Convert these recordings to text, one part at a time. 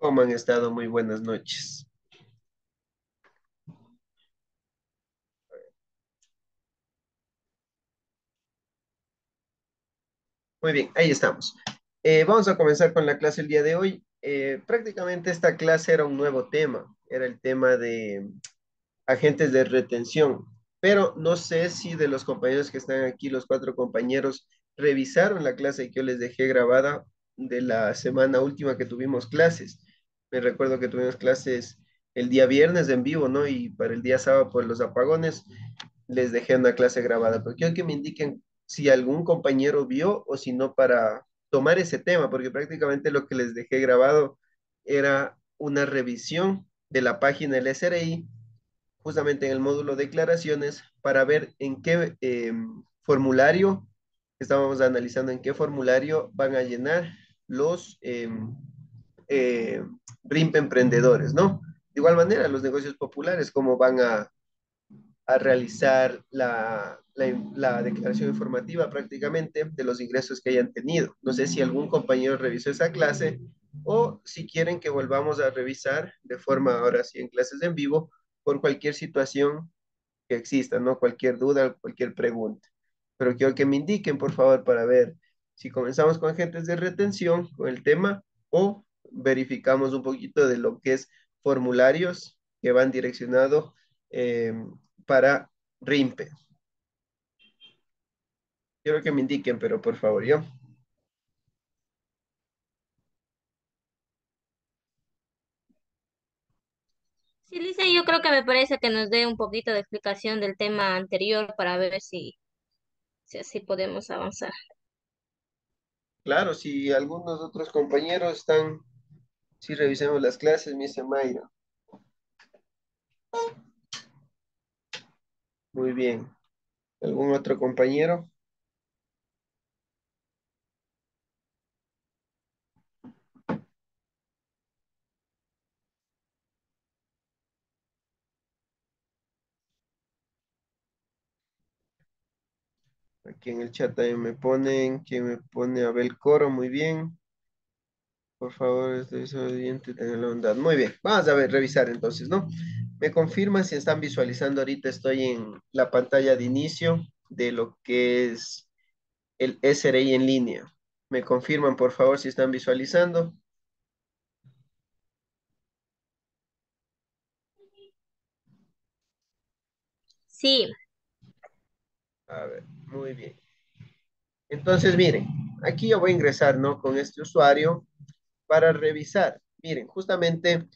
¿Cómo han estado? Muy buenas noches. Muy bien, ahí estamos. Vamos a comenzar con la clase el día de hoy. Prácticamente esta clase era un nuevo tema, era el tema de agentes de retención, pero no sé si de los compañeros que están aquí, los cuatro compañeros, revisaron la clase que yo les dejé grabada de la semana última que tuvimos clases. Me recuerdo que tuvimos clases el día viernes en vivo, ¿no? Y para el día sábado por los apagones les dejé una clase grabada, pero quiero que me indiquen si algún compañero vio o si no para tomar ese tema, porque prácticamente lo que les dejé grabado era una revisión de la página del SRI, justamente en el módulo declaraciones, para ver en qué formulario, estábamos analizando en qué formulario van a llenar los eh, RIMP emprendedores, ¿no? De igual manera, los negocios populares, cómo van a realizar la declaración informativa prácticamente de los ingresos que hayan tenido. No sé si algún compañero revisó esa clase o si quieren que volvamos a revisar de forma ahora sí en clases en vivo por cualquier situación que exista, ¿no? Cualquier duda, cualquier pregunta. Pero quiero que me indiquen, por favor, para ver si comenzamos con agentes de retención, con el tema, o verificamos un poquito de lo que es formularios que van direccionados eh, para RIMPE. Quiero que me indiquen, pero por favor, yo. Sí, Lisa, yo creo que me parece que nos dé un poquito de explicación del tema anterior para ver si así podemos avanzar. Claro, si algunos otros compañeros están, si revisemos las clases, me dice Mayra. Muy bien. ¿Algún otro compañero? Aquí en el chat también me ponen, ¿quién me pone? Abel Coro, muy bien. Por favor, estoy obediente, tengan la bondad. Muy bien, vamos a ver, revisar entonces, ¿no? Me confirman si están visualizando ahorita, estoy en la pantalla de inicio de lo que es el SRI en línea. Me confirman, por favor, si están visualizando. Sí, A ver, muy bien. Entonces, miren, aquí yo voy a ingresar, ¿no? Con este usuario para revisar. Miren, justamente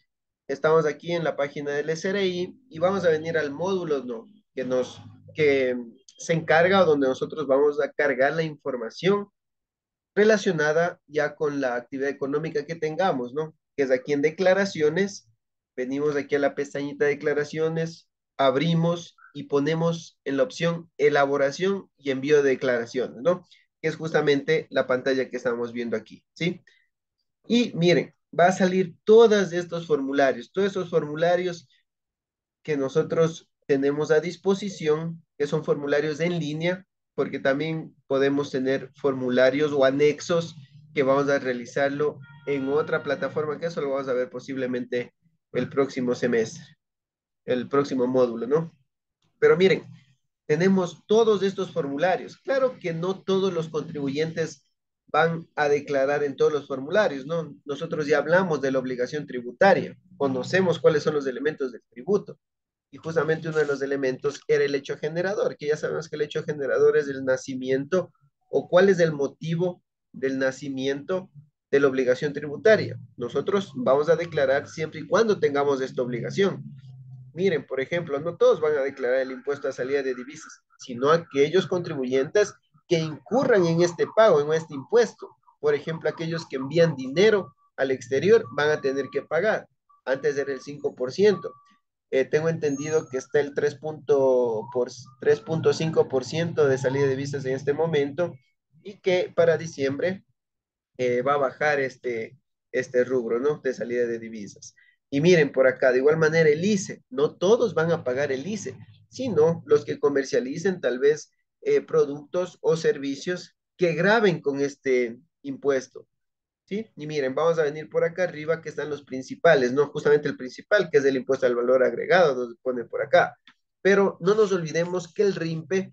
estamos aquí en la página del SRI y vamos a venir al módulo, ¿no? Que se encarga o donde nosotros vamos a cargar la información relacionada ya con la actividad económica que tengamos, ¿no? Que es aquí en declaraciones, venimos aquí a la pestañita de declaraciones, abrimos y ponemos en la opción elaboración y envío de declaraciones, ¿no? Que es justamente la pantalla que estamos viendo aquí, ¿sí? Y miren, va a salir todos estos formularios, todos esos formularios que nosotros tenemos a disposición, que son formularios en línea, porque también podemos tener formularios o anexos que vamos a realizarlo en otra plataforma, que eso lo vamos a ver posiblemente el próximo semestre, el próximo módulo, ¿no? Pero miren, tenemos todos estos formularios. Claro que no todos los contribuyentes van a declarar en todos los formularios, ¿no? Nosotros ya hablamos de la obligación tributaria, conocemos cuáles son los elementos del tributo. Y justamente uno de los elementos era el hecho generador, que ya sabemos que el hecho generador es el nacimiento o cuál es el motivo del nacimiento de la obligación tributaria. Nosotros vamos a declarar siempre y cuando tengamos esta obligación. Miren, por ejemplo, no todos van a declarar el impuesto a salida de divisas, sino aquellos contribuyentes que incurran en este pago, en este impuesto. Por ejemplo, aquellos que envían dinero al exterior van a tener que pagar. Antes era el 5%. Tengo entendido que está el 3.5% de salida de divisas en este momento y que para diciembre va a bajar este rubro, ¿no? De salida de divisas. Y miren por acá, de igual manera el ICE, no todos van a pagar el ICE, sino los que comercialicen tal vez productos o servicios que graben con este impuesto. ¿sí? Y miren, vamos a venir por acá arriba que están los principales, ¿no? Justamente el principal, que es el impuesto al valor agregado, nos pone por acá. Pero no nos olvidemos que el RIMPE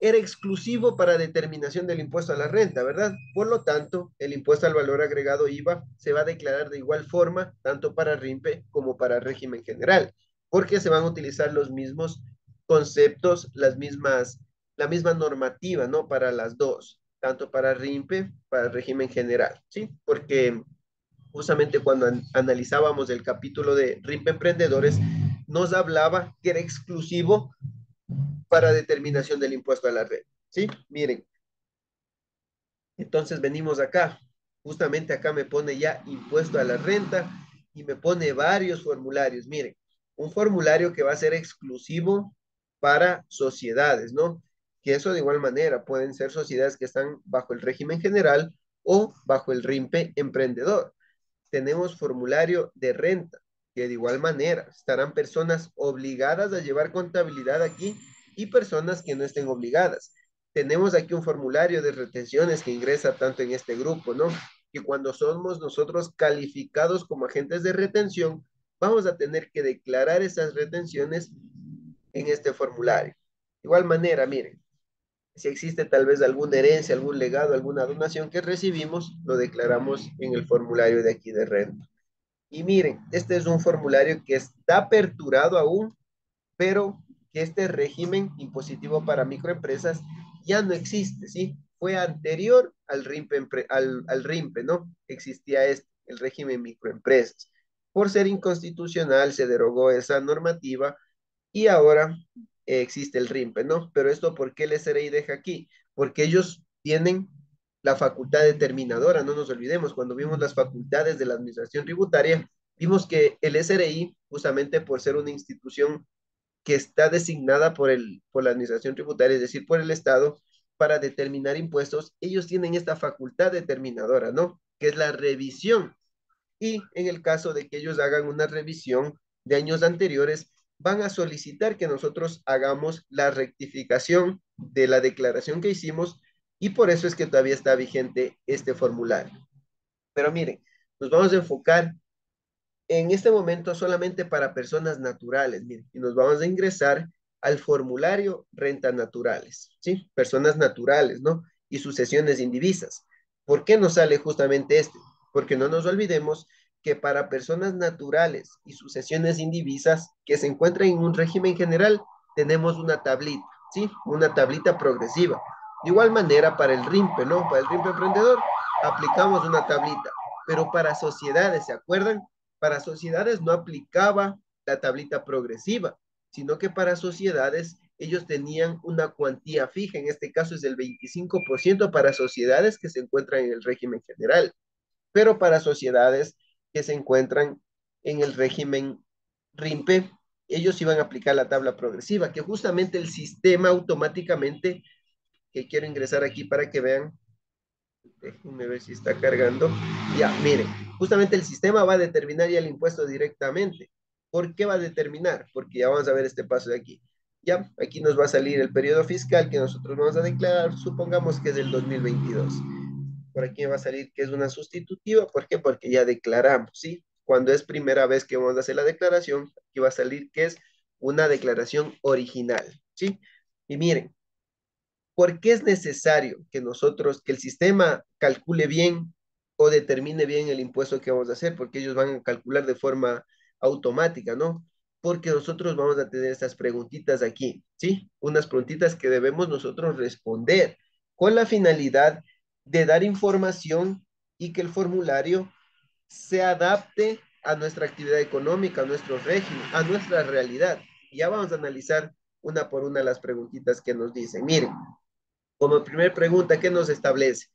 era exclusivo para determinación del impuesto a la renta, ¿verdad? Por lo tanto, el impuesto al valor agregado IVA se va a declarar de igual forma, tanto para RIMPE como para régimen general, porque se van a utilizar los mismos conceptos, la misma normativa, ¿no? Para las dos, tanto para RIMPE, para el régimen general, ¿sí? Porque justamente cuando analizábamos el capítulo de RIMPE Emprendedores, nos hablaba que era exclusivo para determinación del impuesto a la red, ¿sí? Miren, entonces venimos acá, justamente acá me pone ya impuesto a la renta y me pone varios formularios. Miren, un formulario que va a ser exclusivo para sociedades, ¿no? Que eso de igual manera pueden ser sociedades que están bajo el régimen general o bajo el RIMPE emprendedor. Tenemos formulario de renta, que de igual manera estarán personas obligadas a llevar contabilidad aquí y personas que no estén obligadas. Tenemos aquí un formulario de retenciones que ingresa tanto en este grupo, ¿no? Que cuando somos nosotros calificados como agentes de retención, vamos a tener que declarar esas retenciones en este formulario. De igual manera, miren, si existe tal vez alguna herencia, algún legado, alguna donación que recibimos, lo declaramos en el formulario de aquí de renta. Y miren, este es un formulario que está aperturado aún, pero que este régimen impositivo para microempresas ya no existe, ¿sí? Fue anterior al RIMPE, al RIMPE, ¿no? Existía este, el régimen microempresas. Por ser inconstitucional se derogó esa normativa y ahora existe el RIMPE, ¿no? Pero esto, ¿por qué el SRI deja aquí? Porque ellos tienen la facultad determinadora, no nos olvidemos, cuando vimos las facultades de la administración tributaria, vimos que el SRI, justamente por ser una institución que está designada por la administración tributaria, es decir, por el Estado, para determinar impuestos, ellos tienen esta facultad determinadora, ¿no? Que es la revisión y en el caso de que ellos hagan una revisión de años anteriores, van a solicitar que nosotros hagamos la rectificación de la declaración que hicimos y por eso es que todavía está vigente este formulario. Pero miren, nos vamos a enfocar en este momento solamente para personas naturales, miren, y nos vamos a ingresar al formulario rentas naturales, ¿sí? Personas naturales, ¿no? Y sucesiones indivisas. ¿Por qué nos sale justamente este? Porque no nos olvidemos que para personas naturales y sucesiones indivisas que se encuentran en un régimen general, tenemos una tablita, ¿sí? Una tablita progresiva. De igual manera para el RIMPE, ¿no? Para el RIMPE emprendedor, aplicamos una tablita. Pero para sociedades, ¿se acuerdan? Para sociedades no aplicaba la tablita progresiva, sino que para sociedades ellos tenían una cuantía fija, en este caso es del 25% para sociedades que se encuentran en el régimen general, pero para sociedades que se encuentran en el régimen RIMPE, ellos iban a aplicar la tabla progresiva, que justamente el sistema automáticamente, que quiero ingresar aquí para que vean, déjenme ver si está cargando. Ya, miren, justamente el sistema va a determinar ya el impuesto directamente. ¿Por qué va a determinar? Porque ya vamos a ver este paso de aquí. Ya, aquí nos va a salir el periodo fiscal que nosotros vamos a declarar, supongamos que es el 2022. Por aquí va a salir que es una sustitutiva, ¿por qué? Porque ya declaramos, ¿sí? Cuando es primera vez que vamos a hacer la declaración, aquí va a salir que es una declaración original, ¿sí? Y miren, ¿por qué es necesario que nosotros, que el sistema calcule bien o determine bien el impuesto que vamos a hacer? Porque ellos van a calcular de forma automática, ¿no? Porque nosotros vamos a tener estas preguntitas aquí, ¿sí? Unas preguntitas que debemos nosotros responder con la finalidad de dar información y que el formulario se adapte a nuestra actividad económica, a nuestro régimen, a nuestra realidad. Ya vamos a analizar una por una las preguntitas que nos dicen. Miren, como primera pregunta, ¿qué nos establece?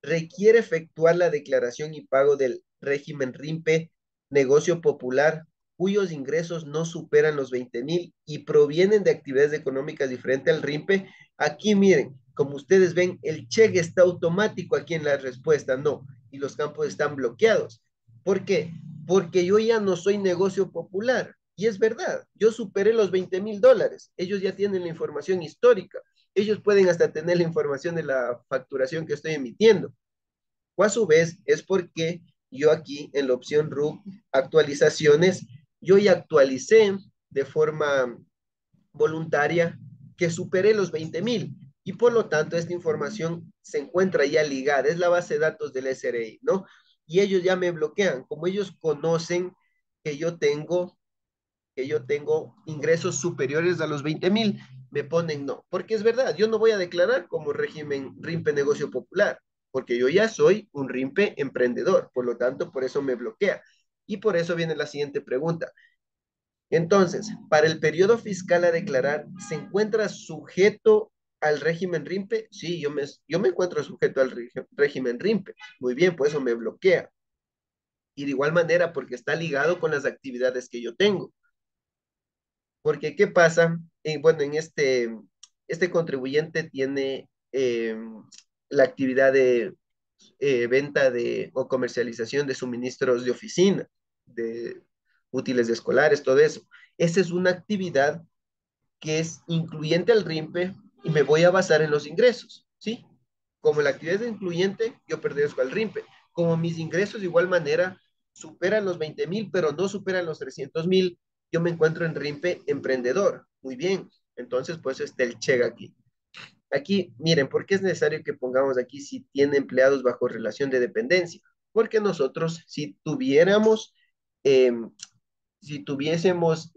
Requiere efectuar la declaración y pago del régimen RIMPE, negocio popular, cuyos ingresos no superan los 20,000 y provienen de actividades económicas diferentes al RIMPE. Aquí miren, como ustedes ven, el cheque está automático aquí en la respuesta, no, y los campos están bloqueados. ¿Por qué? Porque yo ya no soy negocio popular. Y es verdad, yo superé los $20,000. Ellos ya tienen la información histórica. Ellos pueden hasta tener la información de la facturación que estoy emitiendo. O a su vez es porque yo aquí en la opción RUC actualizaciones, yo ya actualicé de forma voluntaria que supere los 20,000 y por lo tanto esta información se encuentra ya ligada, es la base de datos del SRI, ¿no? Y ellos ya me bloquean, como ellos conocen que yo tengo ingresos superiores a los 20,000, me ponen no, porque es verdad, yo no voy a declarar como régimen RIMPE negocio popular, porque yo ya soy un RIMPE emprendedor, por lo tanto, por eso me bloquea. Y por eso viene la siguiente pregunta. Entonces, para el periodo fiscal a declarar, ¿se encuentra sujeto al régimen RIMPE? Sí, yo me encuentro sujeto al régimen RIMPE. Muy bien, pues eso me bloquea. Y de igual manera, porque está ligado con las actividades que yo tengo. Porque, ¿qué pasa? Bueno, este contribuyente tiene la actividad de venta o comercialización de suministros de oficina, de útiles de escolares, todo eso. Esa es una actividad que es incluyente al RIMPE y me voy a basar en los ingresos, ¿sí? Como la actividad es incluyente, yo pertenezco al RIMPE. Como mis ingresos de igual manera superan los 20,000, pero no superan los 300,000, yo me encuentro en RIMPE emprendedor. Muy bien. Entonces, pues está el check aquí. Aquí, miren, ¿por qué es necesario que pongamos aquí si tiene empleados bajo relación de dependencia? Porque nosotros, eh, si tuviésemos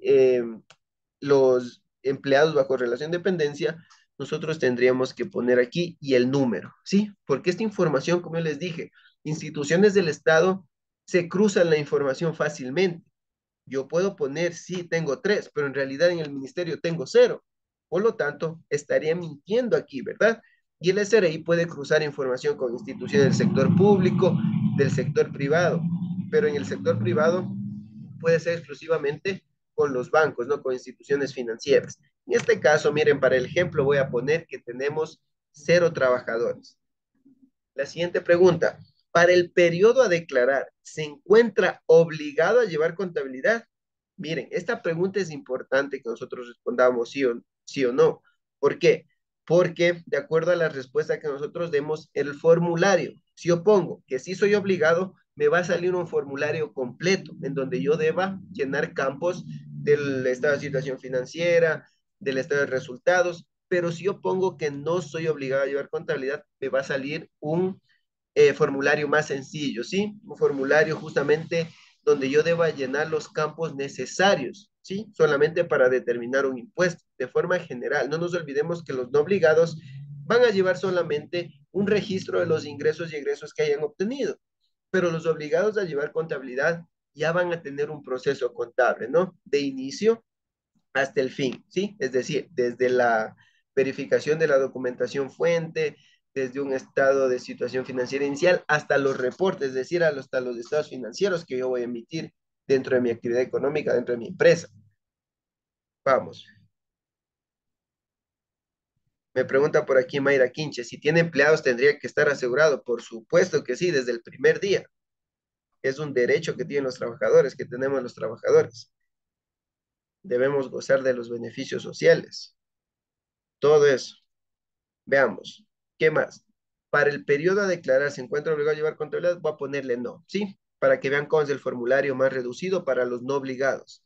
los empleados bajo relación de dependencia, nosotros tendríamos que poner aquí y el número, ¿sí? Porque esta información, como yo les dije, instituciones del Estado se cruzan la información fácilmente. Yo puedo poner, sí, tengo tres, pero en realidad en el ministerio tengo cero. Por lo tanto, estaría mintiendo aquí, ¿verdad? Y el SRI puede cruzar información con instituciones del sector público, del sector privado, pero en el sector privado puede ser exclusivamente con los bancos, no con instituciones financieras. En este caso, miren, para el ejemplo voy a poner que tenemos cero trabajadores. La siguiente pregunta, para el periodo a declarar, ¿se encuentra obligado a llevar contabilidad? Miren, esta pregunta es importante que nosotros respondamos sí o no. ¿Por qué? Porque de acuerdo a la respuesta que nosotros demos, el formulario, si yo pongo que sí soy obligado, me va a salir un formulario completo en donde yo deba llenar campos del estado de situación financiera, del estado de resultados, pero si yo pongo que no soy obligado a llevar contabilidad, me va a salir un formulario más sencillo, ¿sí? Un formulario justamente donde yo deba llenar los campos necesarios, ¿sí? Solamente para determinar un impuesto, de forma general. No nos olvidemos que los no obligados van a llevar solamente un registro de los ingresos y egresos que hayan obtenido, pero los obligados a llevar contabilidad ya van a tener un proceso contable, ¿no? De inicio hasta el fin, ¿sí? Es decir, desde la verificación de la documentación fuente, desde un estado de situación financiera inicial hasta los reportes, es decir, hasta los estados financieros que yo voy a emitir dentro de mi actividad económica, dentro de mi empresa. Vamos. Me pregunta por aquí Mayra Quinche, si tiene empleados tendría que estar asegurado. Por supuesto que sí, desde el primer día. Es un derecho que tienen los trabajadores, que tenemos los trabajadores. Debemos gozar de los beneficios sociales. Todo eso. Veamos, ¿qué más? Para el periodo a declarar, ¿se encuentra obligado a llevar contabilidad? Voy a ponerle no, ¿sí? Para que vean cómo es el formulario más reducido para los no obligados.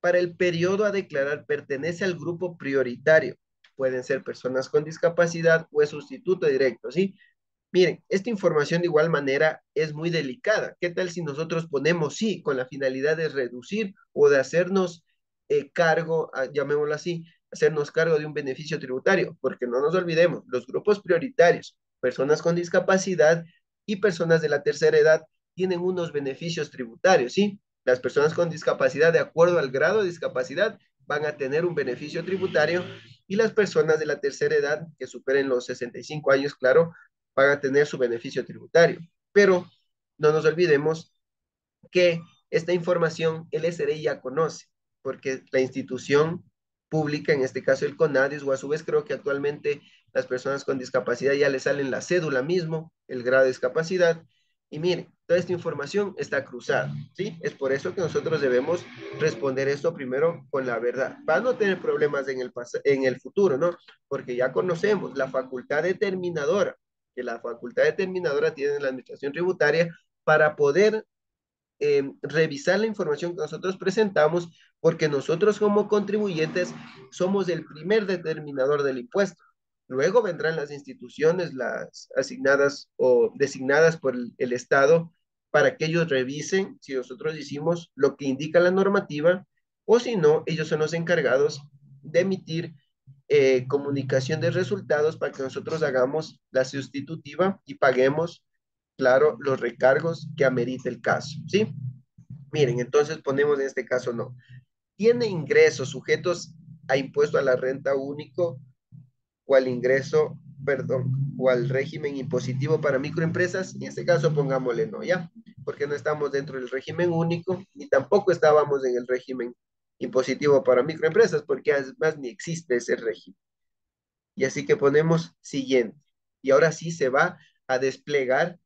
Para el periodo a declarar, pertenece al grupo prioritario. Pueden ser personas con discapacidad o es sustituto directo, ¿sí? Miren, esta información de igual manera es muy delicada. ¿Qué tal si nosotros ponemos sí con la finalidad de reducir o de hacernos cargo, llamémoslo así, hacernos cargo de un beneficio tributario? Porque no nos olvidemos, los grupos prioritarios, personas con discapacidad y personas de la tercera edad, tienen unos beneficios tributarios, ¿sí? Las personas con discapacidad, de acuerdo al grado de discapacidad, van a tener un beneficio tributario y las personas de la tercera edad que superen los 65 años, claro, van a tener su beneficio tributario. Pero no nos olvidemos que esta información el SRI ya conoce, porque la institución pública, en este caso el CONADIS, o a su vez creo que actualmente las personas con discapacidad ya les salen la cédula mismo, el grado de discapacidad, y miren, toda esta información está cruzada, ¿sí? Es por eso que nosotros debemos responder esto primero con la verdad, para no tener problemas en el futuro, ¿no? Porque ya conocemos la facultad determinadora que la facultad determinadora tiene la administración tributaria para poder revisar la información que nosotros presentamos, porque nosotros como contribuyentes somos el primer determinador del impuesto. Luego vendrán las instituciones, las asignadas o designadas por el Estado, para que ellos revisen si nosotros hicimos lo que indica la normativa, o si no, ellos son los encargados de emitir comunicación de resultados para que nosotros hagamos la sustitutiva y paguemos, claro, los recargos que amerite el caso, ¿sí? Miren, entonces ponemos en este caso no. Tiene ingresos sujetos a impuesto a la renta único o al ingreso, perdón, o al régimen impositivo para microempresas. En este caso pongámosle no, ¿ya? Porque no estamos dentro del régimen único ni tampoco estábamos en el régimen impositivo para microempresas, porque además ni existe ese régimen. Y así que ponemos siguiente. Y ahora sí se va a desplegar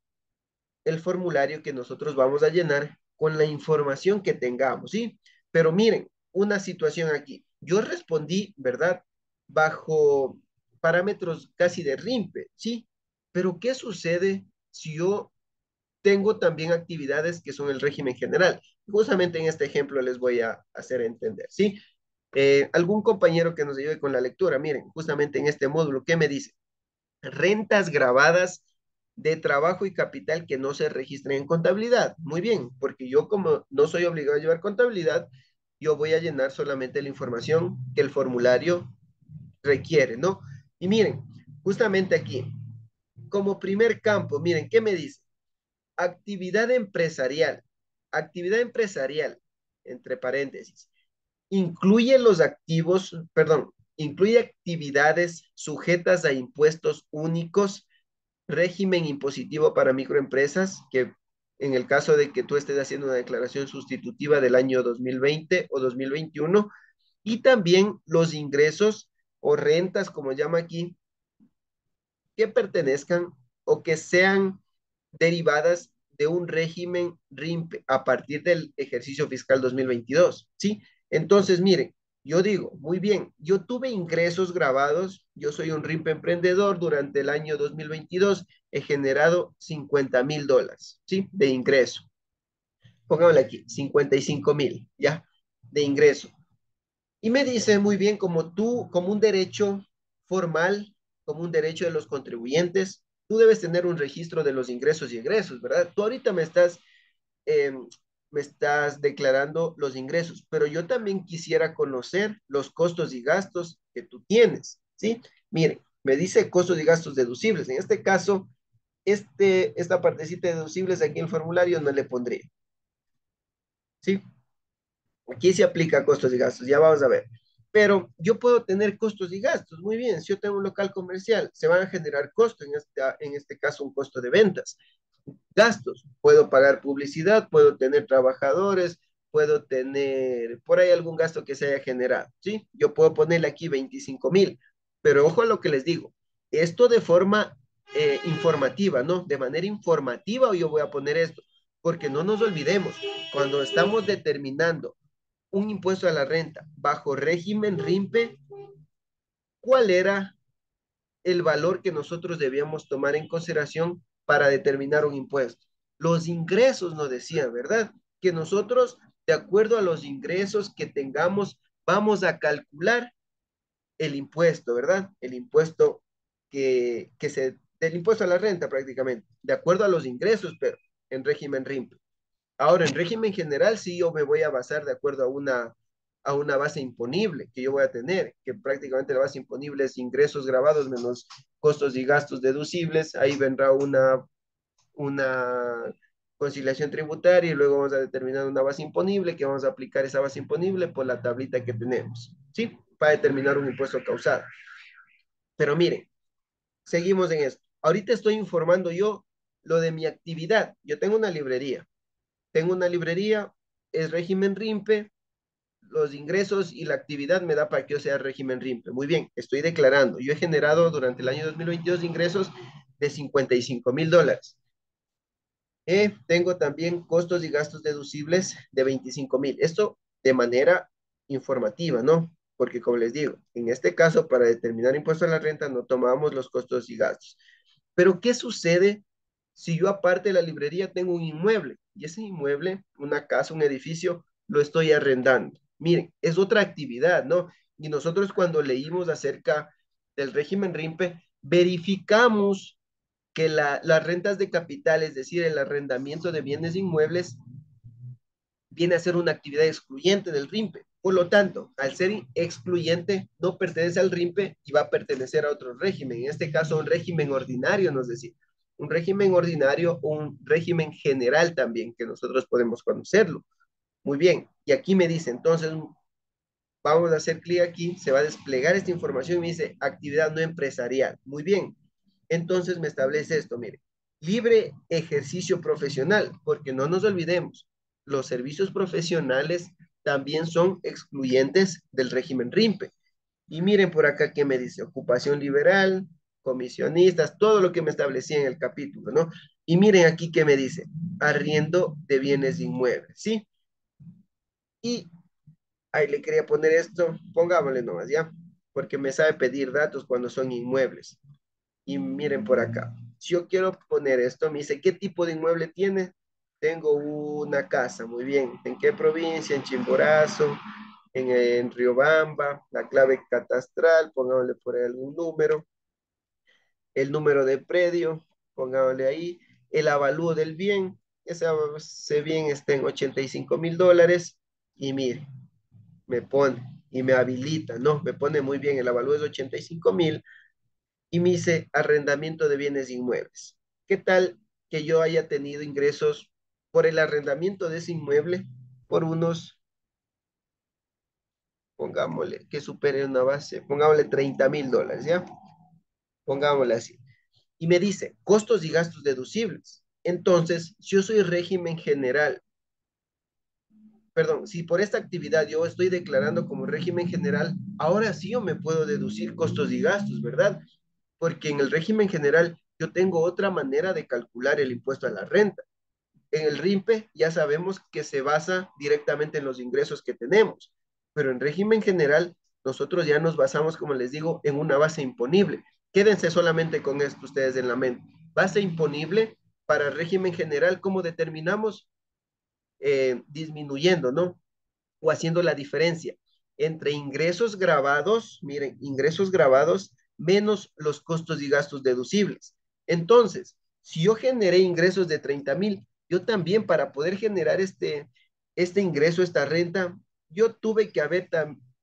el formulario que nosotros vamos a llenar con la información que tengamos, ¿sí? Pero miren, una situación aquí. Yo respondí, ¿verdad? Bajo parámetros casi de RIMPE, ¿sí? Pero ¿qué sucede si yo tengo también actividades que son el régimen general? Justamente en este ejemplo les voy a hacer entender, ¿sí? Algún compañero que nos ayude con la lectura, miren, justamente en este módulo, ¿qué me dice? Rentas grabadas de trabajo y capital que no se registren en contabilidad. Muy bien, porque yo como no soy obligado a llevar contabilidad, yo voy a llenar solamente la información que el formulario requiere, ¿no? Y miren, justamente aquí, como primer campo, miren, ¿qué me dice? Actividad empresarial. Actividad empresarial, entre paréntesis, incluye los activos, perdón, incluye actividades sujetas a impuestos únicos, régimen impositivo para microempresas, que en el caso de que tú estés haciendo una declaración sustitutiva del año 2020 o 2021, y también los ingresos o rentas, como llama aquí, que pertenezcan o que sean derivadas de un régimen RIMP a partir del ejercicio fiscal 2022, ¿sí? Entonces, miren, yo digo, muy bien, yo tuve ingresos grabados, yo soy un RIMP emprendedor durante el año 2022, he generado $50,000, ¿sí? De ingreso. Pongámosle aquí, 55,000, ¿ya? De ingreso. Y me dice muy bien, como tú, como un derecho formal, como un derecho de los contribuyentes, tú debes tener un registro de los ingresos y egresos, ¿verdad? Tú ahorita eh, me estás declarando los ingresos, pero yo también quisiera conocer los costos y gastos que tú tienes, ¿sí? Miren, me dice costos y gastos deducibles. En este caso, esta partecita de deducibles aquí en el formulario no le pondría, ¿sí? Aquí se aplica costos y gastos, ya vamos a ver. Pero yo puedo tener costos y gastos, muy bien. Si yo tengo un local comercial, se van a generar costos, en este caso un costo de ventas. Gastos, puedo pagar publicidad, puedo tener trabajadores, puedo tener por ahí algún gasto que se haya generado, ¿sí? Yo puedo ponerle aquí 25,000, pero ojo a lo que les digo, esto de forma informativa, ¿no? De manera informativa yo voy a poner esto, porque no nos olvidemos, cuando estamos determinando un impuesto a la renta bajo régimen RIMPE, ¿cuál era el valor que nosotros debíamos tomar en consideración para determinar un impuesto? Los ingresos nos decían, ¿verdad? Que nosotros, de acuerdo a los ingresos que tengamos, vamos a calcular el impuesto, ¿verdad? El impuesto del impuesto a la renta prácticamente, de acuerdo a los ingresos, pero en régimen RIMPE. Ahora, en régimen general, sí yo me voy a basar de acuerdo a una base imponible que yo voy a tener, que prácticamente la base imponible es ingresos grabados menos costos y gastos deducibles. Ahí vendrá una conciliación tributaria y luego vamos a determinar una base imponible, que vamos a aplicar esa base imponible por la tablita que tenemos, ¿sí? Para determinar un impuesto causado. Pero miren, seguimos en esto. Ahorita estoy informando yo lo de mi actividad. Yo tengo una librería, es régimen RIMPE, los ingresos y la actividad me da para que yo sea régimen RIMPE. Muy bien, estoy declarando. Yo he generado durante el año 2022 ingresos de $55,000. Tengo también costos y gastos deducibles de 25,000. Esto de manera informativa, ¿no? Porque como les digo, en este caso, para determinar impuesto a la renta, no tomamos los costos y gastos. Pero ¿qué sucede si yo aparte de la librería tengo un inmueble? Y ese inmueble, una casa, un edificio, lo estoy arrendando. Miren, es otra actividad, ¿no? Y nosotros cuando leímos acerca del régimen RIMPE, verificamos que las rentas de capital, es decir, el arrendamiento de bienes inmuebles, viene a ser una actividad excluyente del RIMPE. Por lo tanto, al ser excluyente, no pertenece al RIMPE y va a pertenecer a otro régimen. En este caso, un régimen ordinario, nos decía. Un régimen ordinario o un régimen general también, que nosotros podemos conocerlo. Muy bien. Y aquí me dice, entonces, vamos a hacer clic aquí, se va a desplegar esta información y me dice actividad no empresarial. Muy bien. Entonces me establece esto, mire, libre ejercicio profesional, porque no nos olvidemos, los servicios profesionales también son excluyentes del régimen RIMPE. Y miren por acá que me dice ocupación liberal, comisionistas, todo lo que me establecía en el capítulo, ¿no? Y miren aquí que me dice arriendo de bienes inmuebles, ¿sí? Y ahí le quería poner esto, pongámosle nomás, ¿ya? Porque me sabe pedir datos cuando son inmuebles. Y miren por acá, si yo quiero poner esto, me dice, ¿qué tipo de inmueble tiene? Tengo una casa, muy bien. ¿En qué provincia? En Chimborazo, en Riobamba, la clave catastral, pongámosle por ahí algún número, el número de predio, pongámosle ahí, el avalúo del bien, ese bien está en $85,000 y mire, me pone y me habilita, ¿no? Me pone muy bien, el avalúo es 85,000 y me dice arrendamiento de bienes inmuebles. ¿Qué tal que yo haya tenido ingresos por el arrendamiento de ese inmueble por unos, pongámosle, que supere una base, pongámosle $30,000, ¿ya? Pongámosle así. Y me dice costos y gastos deducibles. Entonces, si yo soy régimen general, perdón, si por esta actividad yo estoy declarando como régimen general, ahora sí yo me puedo deducir costos y gastos, ¿verdad? Porque en el régimen general yo tengo otra manera de calcular el impuesto a la renta. En el RIMPE ya sabemos que se basa directamente en los ingresos que tenemos, pero en régimen general nosotros ya nos basamos, como les digo, en una base imponible. Quédense solamente con esto ustedes en la mente. Base imponible para régimen general, ¿cómo determinamos? Disminuyendo, ¿no? O haciendo la diferencia entre ingresos grabados, miren, ingresos grabados menos los costos y gastos deducibles. Entonces, si yo generé ingresos de 30,000, yo también para poder generar este ingreso, esta renta, yo tuve que haber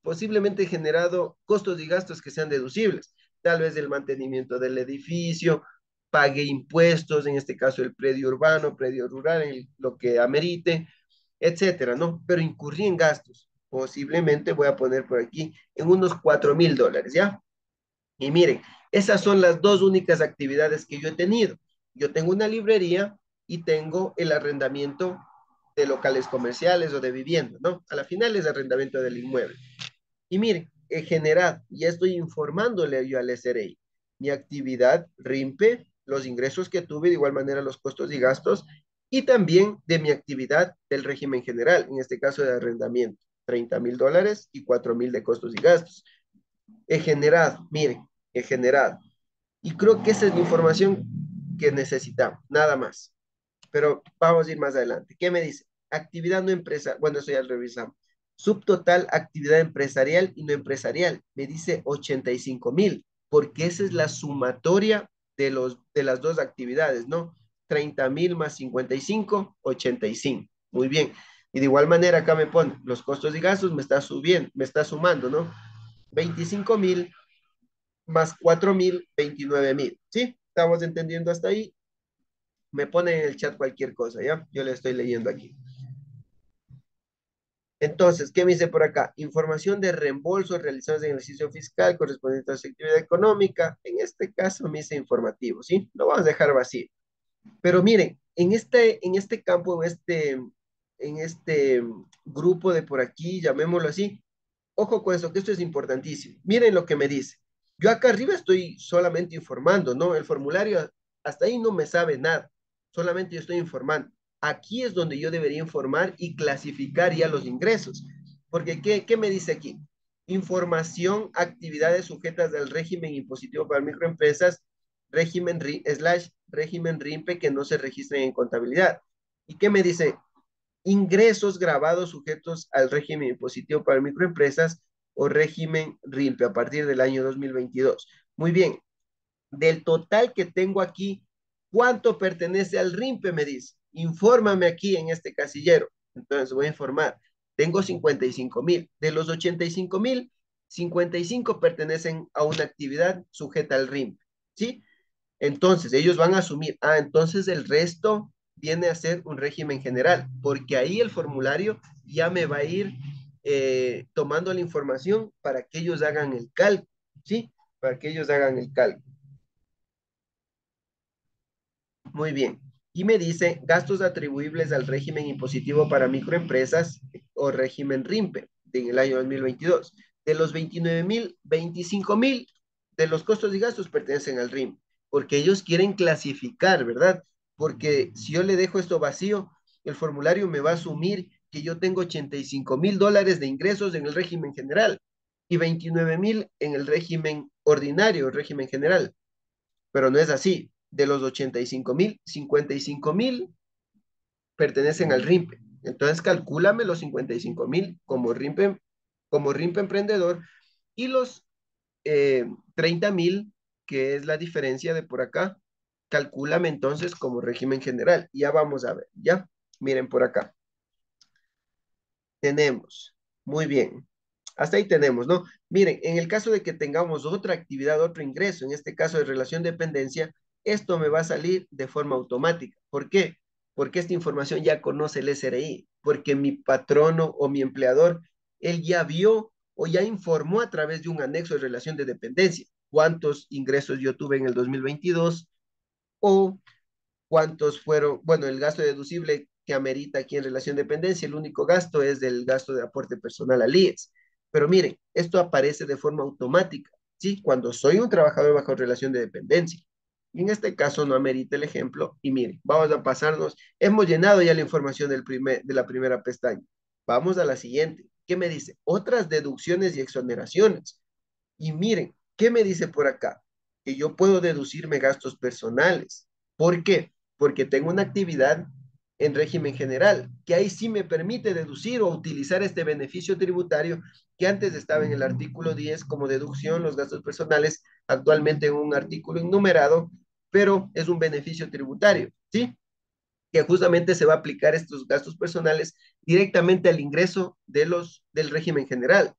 posiblemente generado costos y gastos que sean deducibles, tal vez del mantenimiento del edificio, pague impuestos, en este caso el predio urbano, predio rural, lo que amerite, etcétera, ¿no? Pero incurrí en gastos. Posiblemente voy a poner por aquí en unos $4,000, ¿ya? Y miren, esas son las dos únicas actividades que yo he tenido. Yo tengo una librería y tengo el arrendamiento de locales comerciales o de vivienda, ¿no? A la final es arrendamiento del inmueble. Y miren, he generado, ya estoy informándole yo al SRI, mi actividad RIMPE, los ingresos que tuve, de igual manera los costos y gastos, y también de mi actividad del régimen general, en este caso de arrendamiento, $30,000 y 4,000 de costos y gastos. He generado, miren, he generado. Y creo que esa es la información que necesitamos, nada más. Pero vamos a ir más adelante. ¿Qué me dice? Actividad no empresarial. Bueno, eso ya lo revisamos. Subtotal, actividad empresarial y no empresarial. Me dice 85,000, porque esa es la sumatoria de las dos actividades, ¿no? 30,000 más 55, 85. Muy bien. Y de igual manera acá me pone los costos y gastos, me está subiendo, me está sumando, ¿no? 25,000 más 4,000, 29,000. ¿Sí? ¿Estamos entendiendo hasta ahí? Me pone en el chat cualquier cosa, ¿ya? Yo le estoy leyendo aquí. Entonces, ¿qué me dice por acá? Información de reembolsos realizados en el ejercicio fiscal correspondiente a su actividad económica. En este caso me dice informativo, ¿sí? Lo vamos a dejar vacío. Pero miren, en este campo, en este grupo de por aquí, llamémoslo así, ojo con eso, que esto es importantísimo. Miren lo que me dice. Yo acá arriba estoy solamente informando, ¿no? El formulario hasta ahí no me sabe nada, solamente yo estoy informando. Aquí es donde yo debería informar y clasificar ya los ingresos. Porque, ¿qué me dice aquí? Información, actividades sujetas al régimen impositivo para microempresas, régimen RIMPE que no se registren en contabilidad. ¿Y qué me dice? Ingresos grabados sujetos al régimen impositivo para microempresas o régimen RIMPE a partir del año 2022. Muy bien, del total que tengo aquí, ¿cuánto pertenece al RIMPE? Me dice. Infórmame aquí en este casillero. Entonces voy a informar. Tengo 55,000. De los 85,000, 55 pertenecen a una actividad sujeta al RIMPE. ¿Sí? Entonces, ellos van a asumir, entonces el resto viene a ser un régimen general, porque ahí el formulario ya me va a ir tomando la información para que ellos hagan el cálculo, ¿sí? Para que ellos hagan el cálculo. Muy bien. Y me dice gastos atribuibles al régimen impositivo para microempresas o régimen RIMPE en el año 2022. De los 29,000, 25,000 de los costos y gastos pertenecen al RIMPE, porque ellos quieren clasificar, ¿verdad? Porque si yo le dejo esto vacío, el formulario me va a asumir que yo tengo $85,000 de ingresos en el régimen general y 29,000 en el régimen ordinario, el régimen general, pero no es así. De los 85,000, 55,000 pertenecen al RIMPE. Entonces, calcúlame los 55,000 como RIMPE emprendedor y los 30,000, que es la diferencia de por acá, calcúlame entonces como régimen general. Ya vamos a ver, ¿ya? Miren por acá. Tenemos, muy bien. Hasta ahí tenemos, ¿no? Miren, en el caso de que tengamos otra actividad, otro ingreso, en este caso de relación de dependencia, esto me va a salir de forma automática. ¿Por qué? Porque esta información ya conoce el SRI, porque mi patrono o mi empleador, él ya vio o ya informó a través de un anexo de relación de dependencia cuántos ingresos yo tuve en el 2022 o cuántos fueron, bueno, el gasto deducible que amerita aquí en relación de dependencia, el único gasto es del gasto de aporte personal al IES. Pero miren, esto aparece de forma automática, ¿sí? Cuando soy un trabajador bajo relación de dependencia. Y en este caso no amerita el ejemplo. Y miren, vamos a pasarnos. Hemos llenado ya la información de la primera pestaña. Vamos a la siguiente. ¿Qué me dice? Otras deducciones y exoneraciones. Y miren, ¿qué me dice por acá? Que yo puedo deducirme gastos personales. ¿Por qué? Porque tengo una actividad en régimen general, que ahí sí me permite deducir o utilizar este beneficio tributario que antes estaba en el artículo 10 como deducción los gastos personales, actualmente en un artículo enumerado, pero es un beneficio tributario, ¿sí? Que justamente se va a aplicar estos gastos personales directamente al ingreso del régimen general.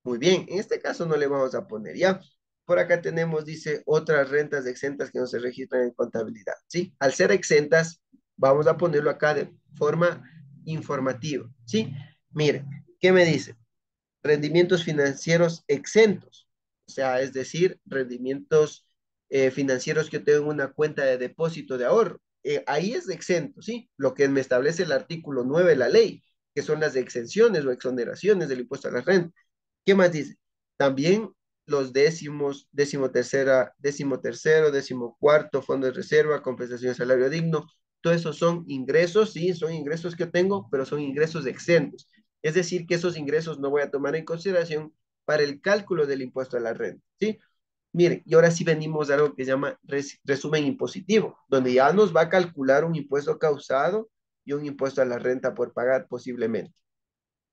Muy bien, en este caso no le vamos a poner ya. Por acá tenemos, dice, otras rentas exentas que no se registran en contabilidad, ¿sí? Al ser exentas, vamos a ponerlo acá de forma informativa, ¿sí? Mire, ¿qué me dice? Rendimientos financieros exentos, o sea, es decir, rendimientos financieros que yo tengo en una cuenta de depósito de ahorro. Ahí es exento, ¿sí? Lo que me establece el artículo 9 de la ley, que son las exenciones o exoneraciones del impuesto a la renta. ¿Qué más dice? También los décimos, décimo tercero, décimo cuarto, fondo de reserva, compensación de salario digno, todo eso son ingresos, sí, son ingresos que tengo, pero son ingresos exentos. Es decir, que esos ingresos no voy a tomar en consideración para el cálculo del impuesto a la renta, ¿sí? Miren, y ahora sí venimos a algo que se llama resumen impositivo, donde ya nos va a calcular un impuesto causado y un impuesto a la renta por pagar posiblemente.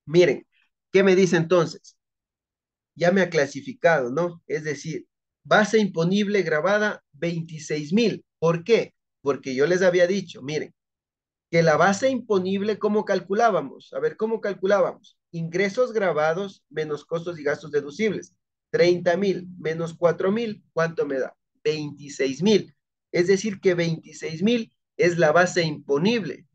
Miren, ¿qué me dice entonces? Ya me ha clasificado, ¿no? Es decir, base imponible grabada 26,000. ¿Por qué? Porque yo les había dicho, miren, que la base imponible, ¿cómo calculábamos? A ver, ¿cómo calculábamos? Ingresos grabados menos costos y gastos deducibles. 30,000 menos 4,000, ¿cuánto me da? 26,000. Es decir, que 26,000 es la base imponible.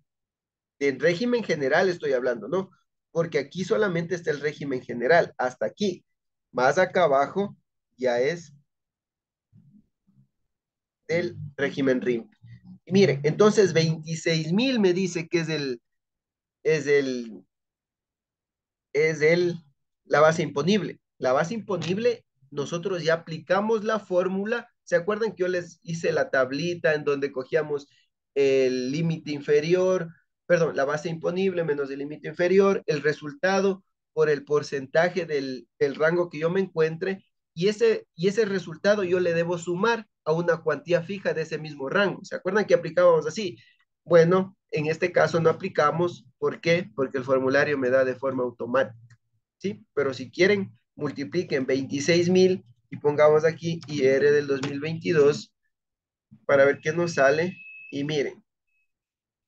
Del régimen general estoy hablando, ¿no? Porque aquí solamente está el régimen general, hasta aquí. Más acá abajo ya es del régimen RIM. Y miren, entonces 26,000 me dice que es el, es el, la base imponible. La base imponible, nosotros ya aplicamos la fórmula. ¿Se acuerdan que yo les hice la tablita en donde cogíamos el límite inferior, perdón, la base imponible menos el límite inferior, el resultado por el porcentaje del rango que yo me encuentre? y ese resultado yo le debo sumar a una cuantía fija de ese mismo rango. ¿Se acuerdan que aplicábamos así? Bueno, en este caso no aplicamos. ¿Por qué? Porque el formulario me da de forma automática, ¿sí? Pero si quieren, multipliquen 26,000 y pongamos aquí IR del 2022 para ver qué nos sale. Y miren,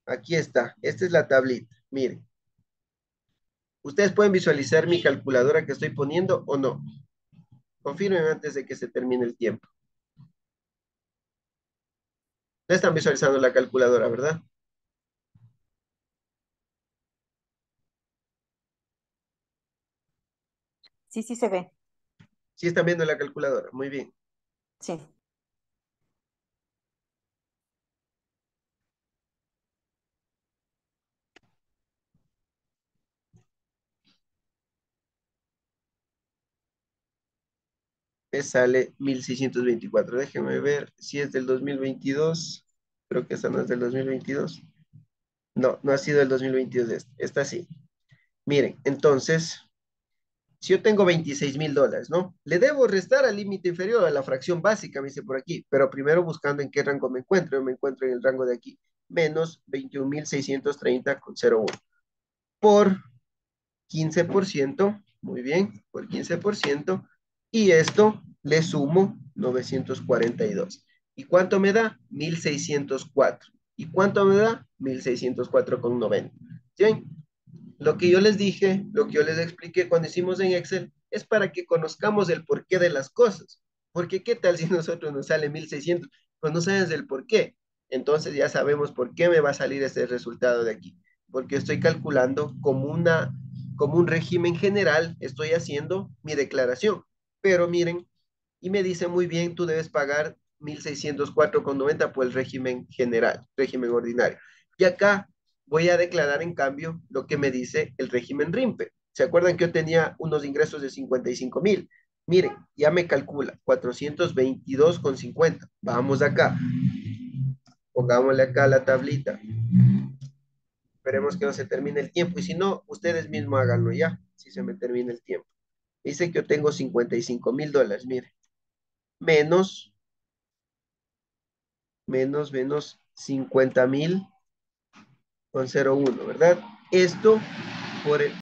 aquí está. Esta es la tablita. Miren, ustedes pueden visualizar mi calculadora que estoy poniendo o no. Confirmen antes de que se termine el tiempo. No están visualizando la calculadora, ¿verdad? Sí, sí se ve. Sí están viendo la calculadora. Muy bien. Sí. Me sale 1624. Déjenme ver si es del 2022. Creo que esta no es del 2022. No, no ha sido el 2022 este. Esta sí. Miren, entonces, si yo tengo $26,000, ¿no? Le debo restar al límite inferior a la fracción básica, me dice por aquí, pero primero buscando en qué rango me encuentro. Yo me encuentro en el rango de aquí, menos 21,630,01 por 15%, muy bien, por 15%, y esto le sumo 942. ¿Y cuánto me da? 1,604. ¿Y cuánto me da? 1,604,90. Bien, lo que yo les dije, lo que yo les expliqué cuando hicimos en Excel, es para que conozcamos el porqué de las cosas. Porque qué tal si nosotros nos sale 1,600, pues no sabes el por qué. Entonces ya sabemos por qué me va a salir ese resultado de aquí. Porque estoy calculando como un régimen general, estoy haciendo mi declaración. Pero miren, y me dice muy bien, tú debes pagar 1,604,90 por el régimen general, régimen ordinario. Y acá voy a declarar en cambio lo que me dice el régimen RIMPE. ¿Se acuerdan que yo tenía unos ingresos de 55,000? Miren, ya me calcula 422,50. Vamos acá, pongámosle acá la tablita. Esperemos que no se termine el tiempo y si no, ustedes mismos háganlo ya, si se me termina el tiempo. Dice que yo tengo $55,000, miren, menos, menos 50,000 con 0,1, ¿verdad? Esto por el,